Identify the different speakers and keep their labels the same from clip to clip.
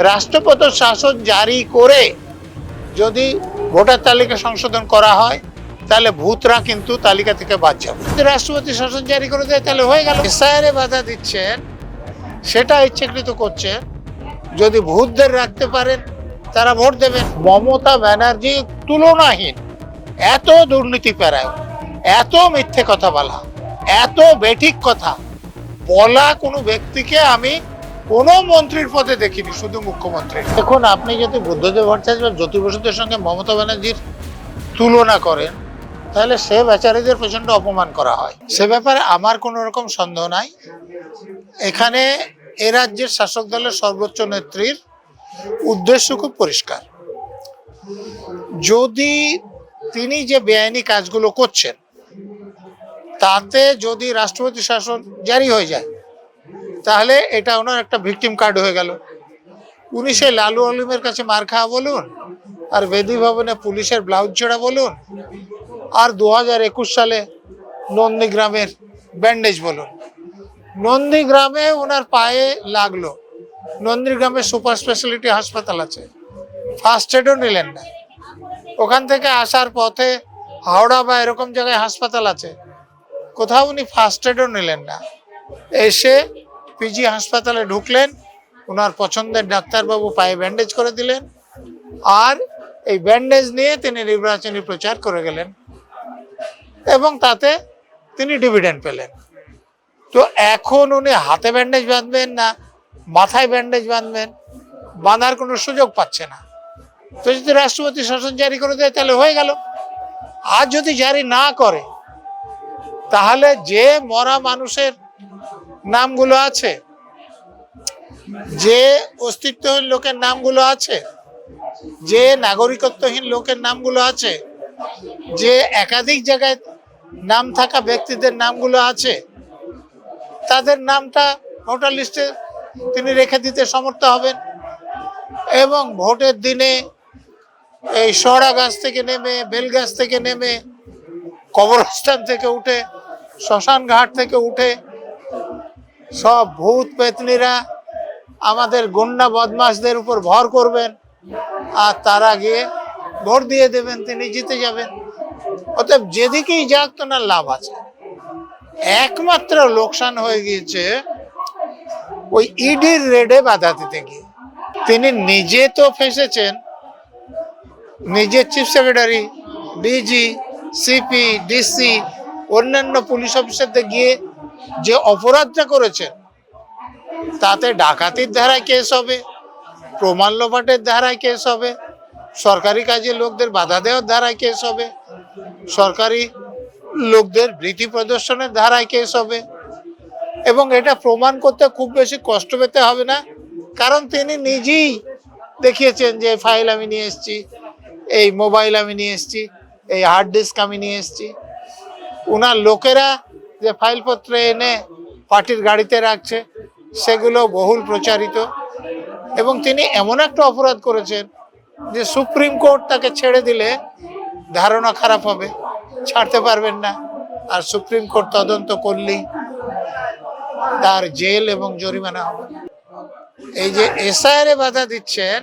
Speaker 1: রাষ্ট্রপতি শাসন জারি করে যদি ভোটার তালিকা সংশোধন করা হয় তাহলে ভূতরা কিন্তু তালিকা থেকে বাদ যাবে। রাষ্ট্রপতি শাসন জারি করে দেয় তাহলে হয়ে গেল। এসআইআর বাধা দিচ্ছেন, সেটা ইচ্ছাকৃত করছে। যদি ভূতদের রাখতে পারেন তারা ভোট দেবেন। মমতা ব্যানার্জি তুলনাহীন, এত দুর্নীতি পেরায়, এত মিথ্যে কথা বলা, এত বেঠিক কথা বলা কোনো ব্যক্তিকে আমি কোনো মন্ত্রীর পদে দেখিনি, শুধু মুখ্যমন্ত্রী। দেখুন, আপনি যদি বুদ্ধদেব ভট্টাচার্য বা জ্যোতি বসুদের সঙ্গে মমতা ব্যানার্জির তুলনা করেন তাহলে সে বেচারীদের প্রচন্ড অপমান করা হয়। সে ব্যাপারে আমার কোনো রকম সন্দেহ নাই। এখানে এ রাজ্যের শাসক দলের সর্বোচ্চ নেত্রীর উদ্দেশ্য খুব পরিষ্কার। যদি তিনি যে বেআইনি কাজগুলো করছেন তাতে যদি রাষ্ট্রপতি শাসন জারি হয়ে যায় তাহলে এটা ওনার একটা ভিকটিম কার্ড হয়ে গেল। উনি সে লালু আলিমের কাছে মার খাওয়া বলুন, আর বেদি ভবনে পুলিশের ব্লাউজ ছেঁড়া বলুন, আর 2021 সালে নন্দীগ্রামের ব্যান্ডেজ বলুন। নন্দীগ্রামে ওনার পায়ে লাগলো, নন্দীগ্রামে সুপার স্পেশালিটি হাসপাতাল আছে, ফার্স্ট এডও নিলেন না। ওখান থেকে আসার পথে হাওড়া বা এরকম জায়গায় হাসপাতাল আছে, কোথাও উনি ফার্স্ট এডও নিলেন না। এসে পিজি হাসপাতালে ঢুকলেন, ওনার পছন্দের ডাক্তারবাবু পায়ে ব্যান্ডেজ করে দিলেন, আর এই ব্যান্ডেজ নিয়ে তিনি নির্বাচনী প্রচার করে গেলেন এবং তাতে তিনি ডিভিডেন্ড পেলেন। তো এখন উনি হাতে ব্যান্ডেজ বাঁধবেন না মাথায় ব্যান্ডেজ বাঁধবেন, বাঁধার কোনো সুযোগ পাচ্ছে না। তো যদি রাষ্ট্রপতি শাসন জারি করে দেয় তাহলে হয়ে গেল। আর যদি জারি না করে তাহলে যে মরা মানুষের নামগুলো আছে, যে অস্তিত্বহীন লোকের নামগুলো আছে, যে নাগরিকত্বহীন লোকের নামগুলো আছে, যে একাধিক জায়গায় নাম থাকা ব্যক্তিদের নামগুলো আছে, তাদের নামটা ভোটার লিস্টে তিনি রেখে দিতে সমর্থ হবেন। এবং ভোটের দিনে এই সরা গাছ থেকে নেমে, বেলগাছ থেকে নেমে, কবরস্থান থেকে উঠে, শ্মশান ঘাট থেকে উঠে সব ভূত পেতনিরা আমাদের গুন্ডা বদমাশদের উপর ভর করবেন, আর তারা গিয়ে ভোট দিয়ে দেবেন, তিনি জিতে যাবেন। অতএব যেদিকেই যাক তোনার লাভ আছে। একমাত্র লোকসান হয়ে গিয়েছে ওই ইডির রেডে বাধা দিতে গিয়ে। তিনি নিজে তো ফেঁসেছেন, নিজের chief secretary, DG, CP, DC, অন্যান্য পুলিশ অফিসারদের গিয়ে যে অপরাধটা করেছেন তাতে ডাকাতির ধারায় কেস হবে, প্রমাণ লোপাটের ধারায় কেস হবে, সরকারি কাজে লোকদের বাধা দেওয়ার ধারায় কেস হবে, সরকারি লোকদের ভীতি প্রদর্শনের ধারায় কেস হবে। এবং এটা প্রমাণ করতে খুব বেশি কষ্ট পেতে হবে না, কারণ তিনি নিজেই দেখিয়েছেন যে ফাইল আমি নিয়ে এসেছি, এই মোবাইল আমি নিয়ে এসেছি, এই হার্ড ডিস্ক আমি নিয়ে এসেছি। ওনার লোকেরা যে ফাইলপত্র এনে পার্টির গাড়িতে রাখছে সেগুলো বহুল প্রচারিত। এবং তিনি এমন একটা অপরাধ করেছেন যে সুপ্রিম কোর্ট তাকে ছেড়ে দিলে ধারণা খারাপ হবে, ছাড়তে পারবেন না, আর সুপ্রিম কোর্ট তদন্ত করলেই তার জেল এবং জরিমানা হবে। এই যে এসআইআর বাধা দিচ্ছেন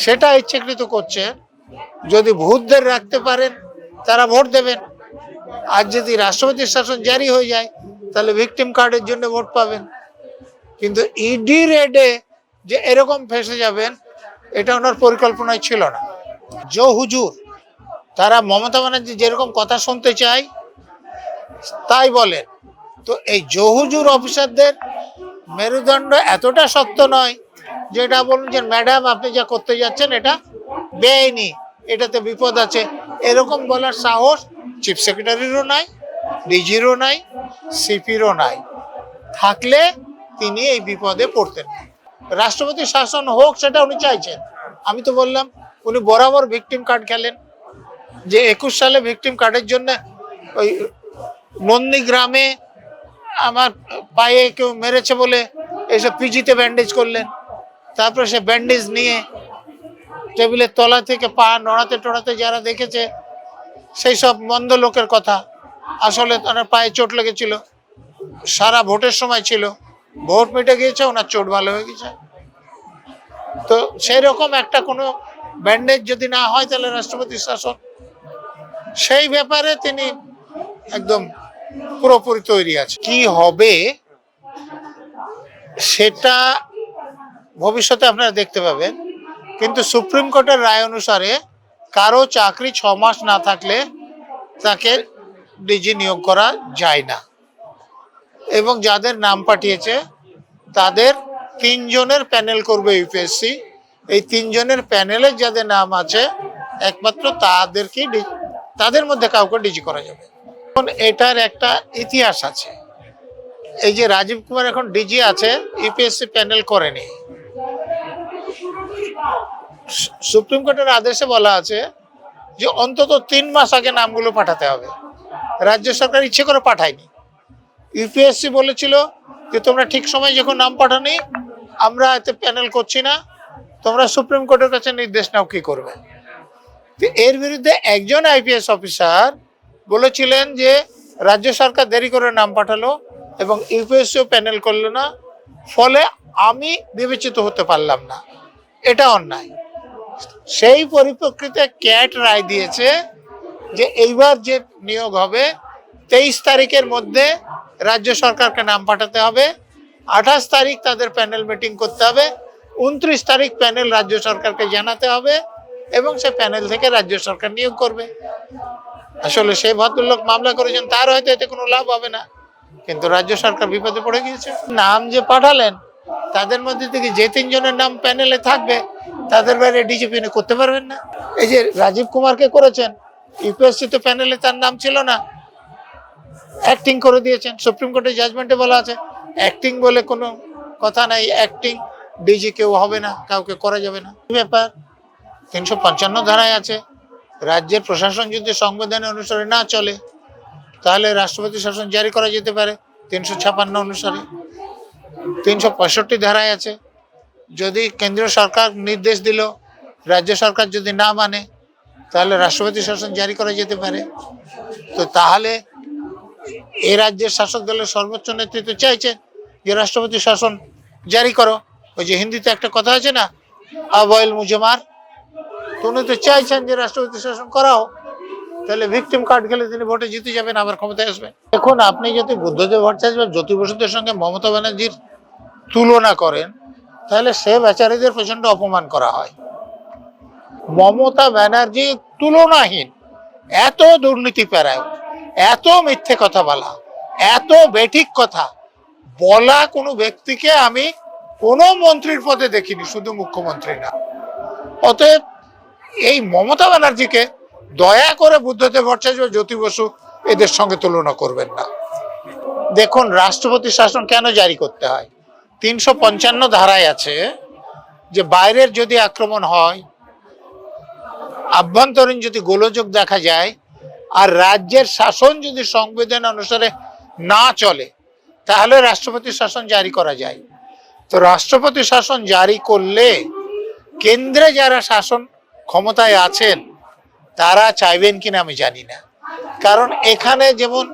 Speaker 1: সেটা ইচ্ছাকৃত করছেন। যদি ভূতদের রাখতে পারেন তারা ভোট দেবেন। আর যদি রাষ্ট্রপতির শাসন জারি হয়ে যায় তাহলে ভিকটিম কার্ডের জন্য ভোট পাবেন। কিন্তু ইডি রেডে যে এরকম ফেঁসে যাবেন এটা ওনার পরিকল্পনায় ছিল না। জো হুজুর, তারা মমতা ব্যানার্জি যেরকম কথা শুনতে চায় তাই বলেন। তো এই জো হুজুর অফিসারদের মেরুদণ্ড এতটা শক্ত নয় যে এটা বলুন যে ম্যাডাম আপনি যা করতে যাচ্ছেন এটা বেআইনি, এটাতে বিপদ আছে, এরকম বলার সাহস চিফ সেক্রেটারিরও নাই, ডিজিরও নাই, সিপিরও নাই। থাকলে তিনি এই বিপদে পড়তেন। রাষ্ট্রপতি শাসন হোক সেটা উনি চাইছেন। আমি তো বললাম উনি বরাবর ভিকটিম কার্ড খেলেন। যে 21 সালে ভিকটিম কার্ডের জন্য ওই নন্দীগ্রামে আমার পায়ে কেউ মেরেছে বলে এসে পিজিতে ব্যান্ডেজ করলেন, তারপরে সে ব্যান্ডেজ নিয়ে টেবিলের তলা থেকে পা নড়াতে টড়াতে যারা দেখেছে সেই সব মন্দ লোকের কথা। আসলে তার পায়ে চোট লেগেছিল, সারা ভোটের সময় ছিল, ভোট মিটে গিয়েছে, ওনার চোট ভালো হয়ে গেছে। তো সেই রকম একটা কোনো ব্যান্ডেজ যদি না হয় তাহলে রাষ্ট্রপতির শাসন, সেই ব্যাপারে তিনি একদম পুরোপুরি তৈরি আছে। কি হবে সেটা ভবিষ্যতে আপনারা দেখতে পাবেন, কিন্তু সুপ্রিম কোর্টের রায় অনুসারে কারো চাকরি 6 মাস না থাকলে তাকে ডিজি নিয়োগ করা যায় না, এবং যাদের নাম পাঠিয়েছে তাদের 3 জনের প্যানেল করবে ইউপিএসসি। এই 3 জনের প্যানেলের যাদের নাম আছে একমাত্র তাদের মধ্যে কাউকে ডিজি করা যাবে। এখন এটার একটা ইতিহাস আছে। এই যে রাজীব কুমার এখন ডিজি আছে, ইউপিএসসি প্যানেল করেনি। সুপ্রিম কোর্টের আদেশে বলা আছে যে অন্তত 3 মাস আগে নামগুলো পাঠাতে হবে। রাজ্য সরকার ইচ্ছে করে পাঠায়নি। ইউপিএসসি বলেছিল যে তোমরা ঠিক সময় যখন নাম পাঠানি, আমরা এতে প্যানেল করছি না, তোমরা সুপ্রিম কোর্টের কাছে নির্দেশ নাও কি করবে। এর বিরুদ্ধে একজন আইপিএস অফিসার বলেছিলেন যে রাজ্য সরকার দেরি করে নাম পাঠালো এবং ইউপিএসসিও প্যানেল করলো না, ফলে আমি বিবেচিত হতে পারলাম না, এটা অন্যায়। সেই পরিপ্রেক্ষিতে ক্যাট রায় দিয়েছে যে এইবার যে নিয়োগ হবে 23 তারিখের মধ্যে রাজ্য সরকারকে নাম পাঠাতে হবে, 28 তারিখ তাদের প্যানেল মিটিং করতে হবে, 29 তারিখ প্যানেল রাজ্য সরকারকে জানাতে হবে এবং সে প্যানেল থেকে রাজ্য সরকার নিয়োগ করবে। আসলে সেই ভদ্রলোক মামলা করেছেন, তার হয়তো এতে কোনো লাভ হবে না, কিন্তু রাজ্য সরকার বিপদে পড়ে গিয়েছে। নাম যে পাঠালেন তাদের মধ্যে থেকে যে 3 জনের নাম প্যানেলে থাকবে তাদের বাইরে ডিজিপি করতে পারবেন না। এই যে রাজীব কুমারকে করেছেন, ইউপিএসসি তো প্যানেলে তার নাম ছিল না, অ্যাক্টিং করে দিয়েছেন। সুপ্রিম কোর্টের জাজমেন্টে বলা আছে অ্যাক্টিং বলে কোনো কথা নাই, অ্যাক্টিং ডিজি কেউ হবে না, কাউকে করা যাবে না। ব্যাপার 355 ধারায় আছে, রাজ্যের প্রশাসন যদি সংবিধান অনুসারে না চলে তাহলে রাষ্ট্রপতি শাসন জারি করা যেতে পারে 356 অনুসারে। 365 ধারায় আছে, যদি কেন্দ্রীয় সরকার নির্দেশ দিল, রাজ্য সরকার যদি না মানে তাহলে রাষ্ট্রপতি শাসন জারি করা যেতে পারে। তো তাহলে এই রাজ্যের শাসক দলের সর্বোচ্চ নেতৃত্ব চাইছে যে রাষ্ট্রপতি শাসন জারি করো। ওই যে হিন্দিতে একটা কথা আছে না, আবয়েল মুঝে মার, তো উনি তো চাইছেন যে রাষ্ট্রপতি শাসন করাও, তাহলে ভিকটিম কার্ড খেলে তিনি ভোটে জিতে যাবেন, আবার ক্ষমতায় আসবেন। এখন আপনি যদি বুদ্ধদেব ভট্টাচার্য বা জ্যোতি বসুদের সঙ্গে মমতা ব্যানার্জির তুলনা করেন তাহলে সে বেচারীদের প্রচন্ড অপমান করা হয়। মমতা ব্যানার্জি তুলনাহীন, এত দুর্নীতি পেরায়, এত মিথ্যে কথা বলা, এত বেঠিক কথা বলা কোনো ব্যক্তিকে আমি কোনো মন্ত্রীর পদে দেখিনি, শুধু মুখ্যমন্ত্রী না। অতএব এই মমতা ব্যানার্জিকে দয়া করে বুদ্ধদেব ভট্টাচার্য, জ্যোতি বসু এদের সঙ্গে তুলনা করবেন না। দেখুন, রাষ্ট্রপতি শাসন কেন জারি করতে হয়? 355 ধারায় আছে যে বাইরের যদি আক্রমণ হয়, আভ্যন্তরীণ যদি গোলযোগ দেখা যায়, আর রাজ্যের শাসন যদি সংবিধান অনুসারে না চলে তাহলে রাষ্ট্রপতি শাসন জারি করা যায়। তো রাষ্ট্রপতি শাসন জারি করলে কেন্দ্রে যারা শাসন ক্ষমতায় আছেন তারা চাইবেন কিনা আমি জানি না, কারণ এখানে যেমন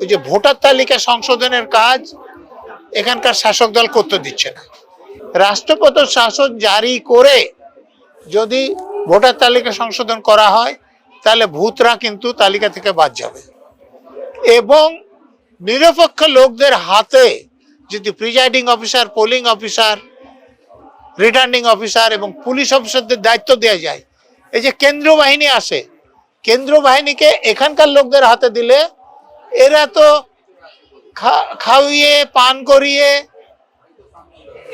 Speaker 1: ওই যে ভোটার তালিকা সংশোধনের কাজ এখানকার শাসক দল করতে দিচ্ছে না। রাষ্ট্রপতি শাসন জারি করে যদি ভোটার তালিকা সংশোধন করা হয় তাহলে ভূতরা কিন্তু তালিকা থেকে বাদ যাবে, এবং নিরপেক্ষ লোকদের হাতে যদি presiding officer, polling officer, returning officer এবং পুলিশ অফিসারদের দায়িত্ব দেওয়া যায়। এই যে কেন্দ্র বাহিনী আসে, কেন্দ্র বাহিনীকে এখানকার লোকদের হাতে দিলে এরা তো খাওয়িয়ে পান করিয়ে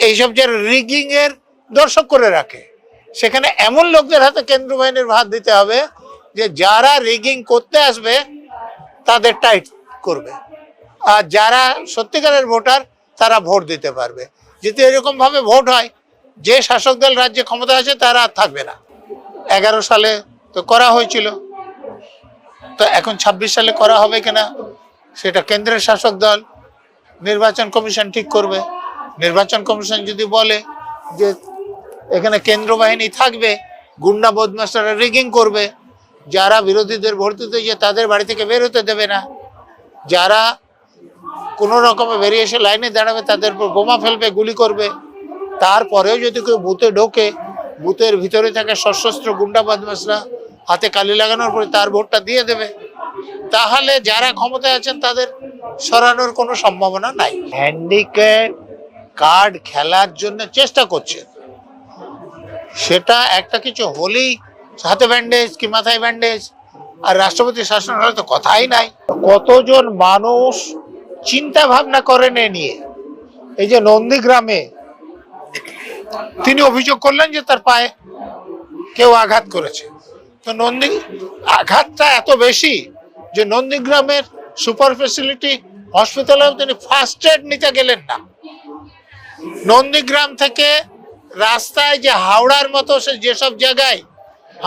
Speaker 1: এইসব যে রিগিং এর দর্শক করে রাখে, সেখানে এমন লোকদের হাতে কেন্দ্র বাহিনীর ভাত দিতে হবে যে যারা রিগিং করতে আসবে তাদের টাইট করবে, আর যারা সত্যিকারের ভোটার তারা ভোট দিতে পারবে। যদি এরকম ভাবে ভোট হয়, যে শাসক দল রাজ্যে ক্ষমতা আছে তারা আর থাকবে না। 11 সালে তো করা হয়েছিল, তো এখন 26 সালে করা হবে কিনা সেটা কেন্দ্রের শাসক দল, নির্বাচন কমিশন ঠিক করবে। নির্বাচন কমিশন যদি বলে যে এখানে কেন্দ্র বাহিনী থাকবে, গুন্ডা বদমাশরা রিগিং করবে, যারা বিরোধীদের ভোট দিতে যে তাদের বাড়ি থেকে বের হতে দেবে না, যারা কোনো রকমে বেরিয়ে এসে লাইনে দাঁড়াবে তাদের উপর বোমা ফেলবে, গুলি করবে, তারপরেও যদি কেউ বুথে ঢোকে, বুথের ভিতরে থাকা সশস্ত্র গুন্ডা বদমাশরা হাতে কালি লাগানোর পরে তার ভোটটা দিয়ে দেবে, তাহলে যারা ক্ষমতায় আছেন তাদের সরানোর কোনো সম্ভাবনা নাই। হ্যান্ডিক্যাপ কার্ড খেলার জন্য চেষ্টা করছে, সেটা একটা কিছু হলেই হাতে ব্যান্ডেজ কি মাথায় ব্যান্ডেজ, আর রাষ্ট্রপতি শাসন হলে তো কথাই নাই। কতজন মানুষ চিন্তা ভাবনা করেন এ নিয়ে। এই যে নন্দীগ্রামে তিনি অভিযোগ করলেন যে তার পায়ে কেউ আঘাত করেছে, তো আঘাতটা এত বেশি যে নন্দীগ্রামের সুপার ফেসিলিটি হসপিটালেও তিনি ফার্স্ট এড নিতে গেলেন না। নন্দীগ্রাম থেকে রাস্তায় যে হাওড়ার মতো যেসব জায়গায়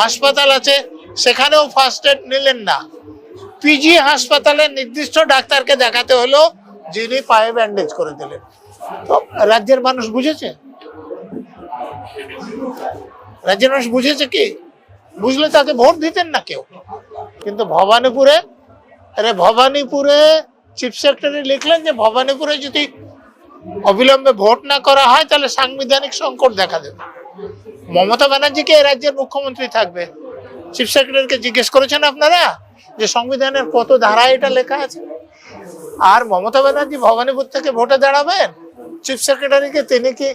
Speaker 1: হাসপাতাল আছে সেখানেও ফার্স্ট এড নিলেন না। পিজি হাসপাতালে নির্দিষ্ট ডাক্তারকে দেখাতে হলো, যিনি পায়ে ব্যান্ডেজ করে দিলেন। তো রাজ্যের মানুষ বুঝেছে? রাজ্যের মানুষ বুঝেছে কি? বুঝলে তাকে ভোট দিতেন না কেউ। কিন্তু ভবানীপুরে চিফ সেক্রেটারি লিখলেন যে ভবানীপুরে যদি অবিলম্বে ভোট না করা হয় তাহলে সাংবিধানিক সংকট দেখা দেবে। মমতা ব্যানার্জিকে এই রাজ্যের মুখ্যমন্ত্রী থাকবে, চিফ সেক্রেটারিকে জিজ্ঞেস করেছেন আপনারা যে সংবিধানের কত ধারায় এটা লেখা আছে? আর মমতা ব্যানার্জি ভবানীপুর থেকে ভোটে দাঁড়াবেন, চিফ সেক্রেটারিকে তিনি কি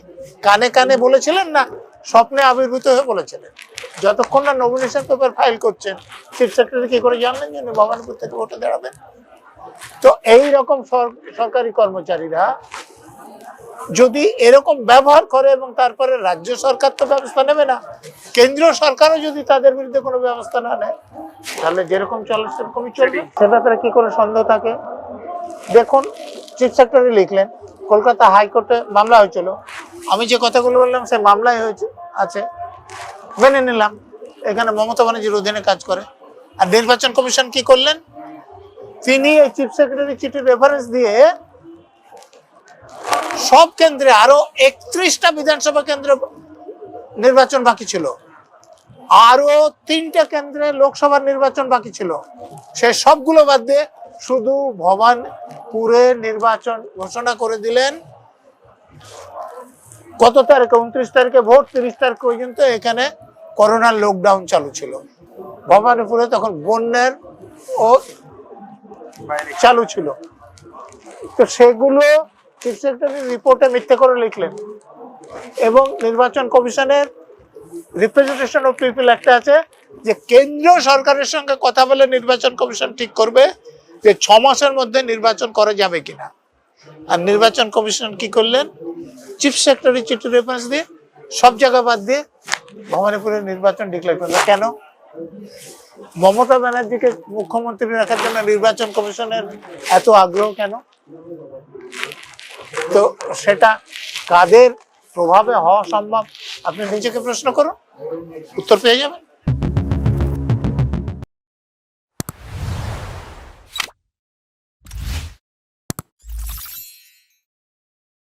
Speaker 1: কানে কানে বলেছিলেন না স্বপ্নে আবির্ভূত হয়ে বলেছিলেন? যতক্ষণ না নমিনেশন পেপার ফাইল করছেন, চিফ সেক্রেটারি কি করে জানলেন যে ভবানীপুর থেকে ভোটে দাঁড়াবেন? তো এই রকম সরকারি কর্মচারীরা যদি এরকম ব্যবহার করে এবং তারপরে রাজ্য সরকার তো ব্যবস্থা নেবে না, কেন্দ্রীয় সরকারও যদি তাদের বিরুদ্ধে কোনো ব্যবস্থা না নেয়, তাহলে যেরকম চলে সেরকমই চলবে। সে ব্যাপারে কি কোনো সন্দেহ থাকে? দেখুন, চিফ সেক্রেটারি লিখলেন, কলকাতা হাইকোর্টে মামলা হয়েছিল, আমি যে কথাগুলো বললাম সে মামলায় হয়েছে আছে, মেনে নিলাম, এখানে মমতা ব্যানার্জির অধীনে কাজ করে। আর নির্বাচন কমিশন কি করলেন? তিনি এই চিফ সেক্রেটারি চিঠির রেফারেন্স দিয়ে সব কেন্দ্রে, আরো 31টা বিধানসভা কেন্দ্রে নির্বাচন বাকি ছিল, আরো 3টে কেন্দ্রে লোকসভার নির্বাচন বাকি ছিল, সে সবগুলো বাদ দিয়ে শুধু ভবানীপুরে নির্বাচন ঘোষণা করে দিলেন। কত তারিখে? 29 তারিখে ভোট, 30 তারিখ পর্যন্ত এখানে করোনার লকডাউন চালু ছিল। ভবানীপুরে তখন বন্যার ও চালু ছিল, তো সেগুলো চিফ সেক্রেটারি রিপোর্টে মিথ্যে করে লিখলেন। এবং নির্বাচন কমিশনের রিপ্রেজেন্টেশন অফ পিপল একটা আছে যে কেন্দ্রীয় সরকারের সঙ্গে কথা বলে নির্বাচন কমিশন ঠিক করবে যে 6 মাসের মধ্যে নির্বাচন করা যাবে কিনা। আর নির্বাচন কমিশন কি করলেন? চিফ সেক্রেটারি চিঠি রেফারেন্স দিয়ে সব জায়গা বাদ দিয়ে ভবানীপুরের নির্বাচন ডিক্লেয়ার করলেন। কেন? মমতা ব্যানার্জিকে মুখ্যমন্ত্রী রাখার জন্য নির্বাচন কমিশনের এত আগ্রহ কেন? তো সেটা কাদের প্রভাবে হওয়া সম্ভব? আপনি নিজেকে প্রশ্ন করুন, উত্তর পেয়ে যাবেন।